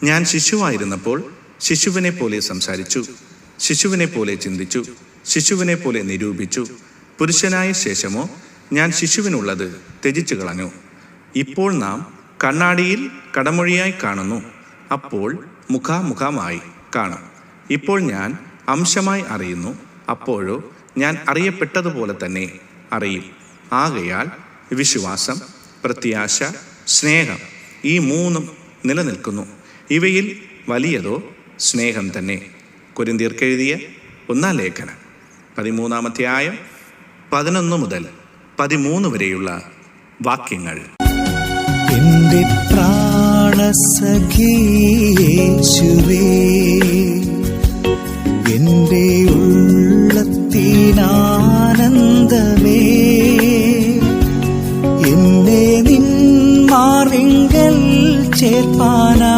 ഞാൻ ശിശുവായിരുന്നപ്പോൾ ശിശുവിനെ പോലെ സംസാരിച്ചു, ശിശുവിനെ പോലെ ചിന്തിച്ചു, ശിശുവിനെ പോലെ നിരൂപിച്ചു. പുരുഷനായ ശേഷമോ ഞാൻ ശിശുവിനുള്ളത് ത്യജിച്ചു കളഞ്ഞു. ഇപ്പോൾ നാം കണ്ണാടിയിൽ കടമൊഴിയായി കാണുന്നു, അപ്പോൾ മുഖാമുഖമായി കാണും. ഇപ്പോൾ ഞാൻ അംശമായി അറിയുന്നു, അപ്പോഴോ ഞാൻ അറിയപ്പെട്ടതുപോലെ തന്നെ അറിയും. ആകയാൽ വിശ്വാസം, പ്രത്യാശ, സ്നേഹം, ഈ മൂന്നും നിലനിൽക്കുന്നു. ഇവയിൽ വലിയതോ സ്നേഹം തന്നെ. കൊരിന്ത്യർക്കെഴുതിയ 1-ാം ലേഖനം 13-ാം അധ്യായം 11 മുതൽ 13 വരെയുള്ള വാക്യങ്ങൾ. എന്റെ പ്രാണസഖി യേശുവേ, എന്റെ ഉള്ളത്തിനാനന്ദമേ, എന്നെ നിൻ മാറിങ്കൽ ചേർപ്പാനാ